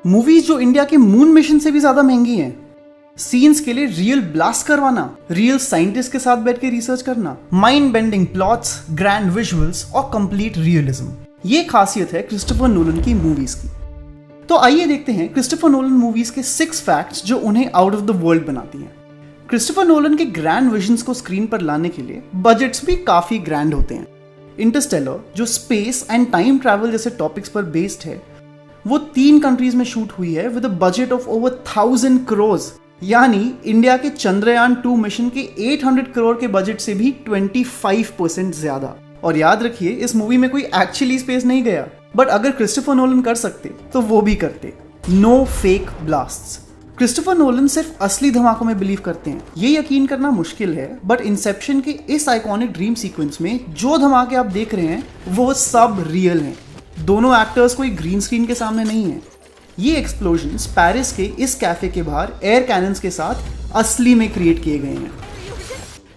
Movies जो India के moon mission से भी ज्यादा महंगी हैं, सीन्स के लिए रियल ब्लास्ट करवाना, रियल साइंटिस्ट के साथ बैठ के रिसर्च करना, mind bending plots, grand visuals और कंप्लीट रियलिज्म, ये खासियत है क्रिस्टोफर नोलन की मूवीज की। तो आइए देखते हैं क्रिस्टोफर नोलन मूवीज के 6 फैक्ट्स जो उन्हें आउट ऑफ द वर्ल्ड बनाती हैं। क्रिस्टोफर नोलन के ग्रैंड विजन्स को स्क्रीन पर लाने के लिए बजट्स भी काफी ग्रैंड होते हैं। इंटरस्टेलर, जो स्पेस एंड टाइम ट्रैवल जैसे टॉपिक्स पर बेस्ड है, वो 3 कंट्रीज में शूट हुई है with a budget of over 1000 crore, यानी इंडिया के चंद्रयान 2 मिशन के 800 करोड़ के बजट से भी 25% ज्यादा। और याद रखिए, इस मूवी में कोई एक्चुअली स्पेस नहीं गया, बट अगर क्रिस्टोफर नोलन कर सकते तो वो भी करते। No fake blasts. Christopher Nolan सिर्फ असली धमाकों में बिलीव करते हैं, ये यकीन करना मुश्किल है, बट इंसेप्शन के इस आइकॉनिक ड्रीम सीक्वेंस में जो धमाके आप देख रहे हैं वो सब रियल हैं। दोनों एक्टर्स कोई ग्रीन स्क्रीन के सामने नहीं है। ये एक्सप्लोजन्स पेरिस के इस कैफे के बाहर एयर कैनन्स के साथ असली में क्रिएट किए गए हैं।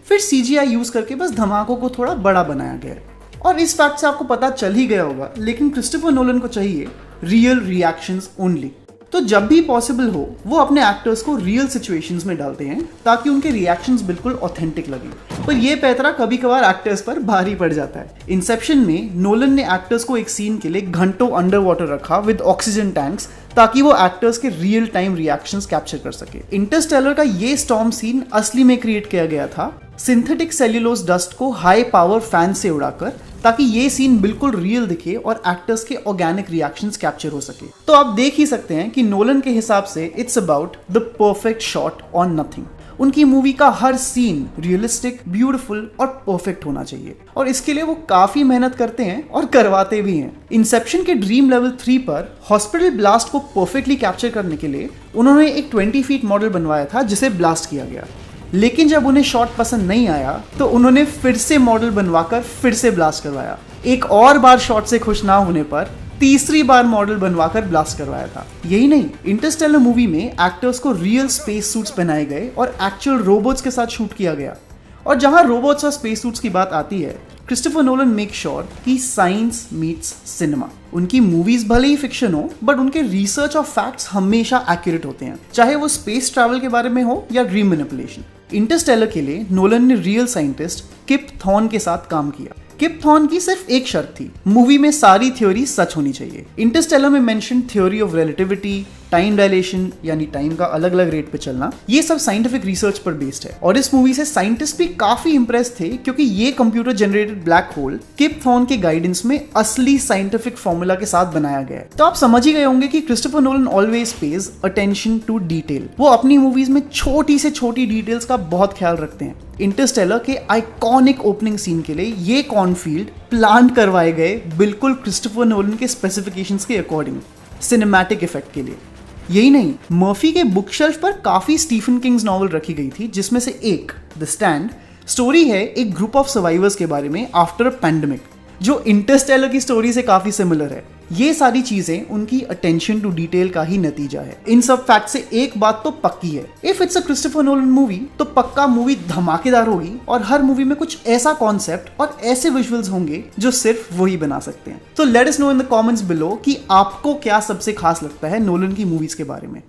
फिर CGI यूज करके बस धमाकों को थोड़ा बड़ा बनाया गया है। और इस फैक्ट से आपको पता चल ही गया होगा, लेकिन क्रिस्टोफर नोलन को चाहिए रियल रिएक्शंस ओनली। तो जब भी पॉसिबल हो वो अपने एक्टर्स को रियल सिचुएशंस में डालते हैं ताकि उनके रिएक्शंस बिल्कुल ऑथेंटिक लगे। पर ये पैतरा कभी कभार एक्टर्स पर भारी पड़ जाता है। इंसेप्शन में नोलन ने एक्टर्स को एक सीन के लिए घंटों अंडर वाटर रखा विद ऑक्सीजन टैंक्स ताकि वो एक्टर्स के रियल टाइम रिएक्शंस कैप्चर कर सके। इंटरस्टेलर का ये स्टॉर्म सीन असली में क्रिएट किया गया था सिंथेटिक सेल्यूलोज डस्ट को हाई पावर फैन से उड़ाकर, ताकि ये सीन बिल्कुल रियल दिखे और एक्टर्स के ऑर्गेनिक रिएक्शंस कैप्चर हो सके। तो आप देख ही सकते हैं कि नोलन के हिसाब से it's about the perfect shot on nothing. उनकी मूवी का हर सीन रियलिस्टिक, ब्यूटीफुल और परफेक्ट होना चाहिए, और इसके लिए वो काफी मेहनत करते हैं और करवाते भी हैं। इंसेप्शन के ड्रीम लेवल 3 पर हॉस्पिटल ब्लास्ट को परफेक्टली कैप्चर करने के लिए उन्होंने एक 20 फीट मॉडल बनवाया था जिसे ब्लास्ट किया गया। लेकिन जब उन्हें शॉट पसंद नहीं आया तो उन्होंने फिर से मॉडल बनवाकर फिर से ब्लास्ट करवाया। एक और बार शॉट से खुश ना होने पर तीसरी बार मॉडल बनवाकर ब्लास्ट करवाया था। यही नहीं, इंटरस्टेलर मूवी में एक्टर्स को रियल स्पेस सूट्स पहनाए गए और एक्चुअल रोबोट्स के साथ शूट किया गया। और जहां रोबोट्स और स्पेस सूट्स की बात आती है, क्रिस्टोफर नोलन मेक श्योर कि साइंस मीट्स सिनेमा। उनकी मूवीज भले ही फिक्शन हो, बट उनके रिसर्च और फैक्ट्स हमेशा एक्यूरेट होते हैं, चाहे वो स्पेस ट्रैवल के बारे में हो या ड्रीम मैनिपुलेशन। इंटरस्टेलर के लिए नोलन ने रियल साइंटिस्ट किप थॉर्न के साथ काम किया। किप थॉर्न की सिर्फ एक शर्त थी, मूवी में सारी थ्योरी सच होनी चाहिए। इंटरस्टेलर में mention theory of relativity, time dilation यानी टाइम का अलग अलग रेट पे चलना, ये सब साइंटिफिक रिसर्च पर बेस्ड है। और इस मूवी से साइंटिस्ट भी काफी इंप्रेस थे क्योंकि ये कंप्यूटर जनरेटेड ब्लैक होल किप थॉर्न के गाइडेंस में असली साइंटिफिक फॉर्मूला के साथ बनाया गया है। तो आप समझ ही गए होंगे कि Christopher Nolan always pays attention to detail. वो अपनी मूवीज में छोटी से छोटी डिटेल्स का बहुत ख्याल रखते हैं। इंटरस्टेलर के आइकॉनिक ओपनिंग सीन के लिए ये कॉर्नफील्ड प्लान करवाए गए बिल्कुल क्रिस्टोफर नोलन के स्पेसिफिकेशंस के अकॉर्डिंग, सिनेमैटिक इफेक्ट के लिए। यही नहीं, मर्फी के बुक शेल्फ पर काफी स्टीफन किंग्स नॉवल रखी गई थी, जिसमें से एक द स्टैंड स्टोरी है एक ग्रुप ऑफ सर्वाइवर्स के बारे में आफ्टर अ पैंडेमिक, जो इंटरस्टेलर की स्टोरी से काफी सिमिलर है। ये सारी चीजें उनकी अटेंशन टू डिटेल का ही नतीजा है। इन सब फैक्ट से एक बात तो पक्की है, if it's a Christopher Nolan movie तो पक्का मूवी धमाकेदार होगी और हर मूवी में कुछ ऐसा कॉन्सेप्ट और ऐसे विजुअल्स होंगे जो सिर्फ वही बना सकते हैं। तो let us know in the comments below कि आपको क्या सबसे खास लगता है नोलन की मूवीज के बारे में।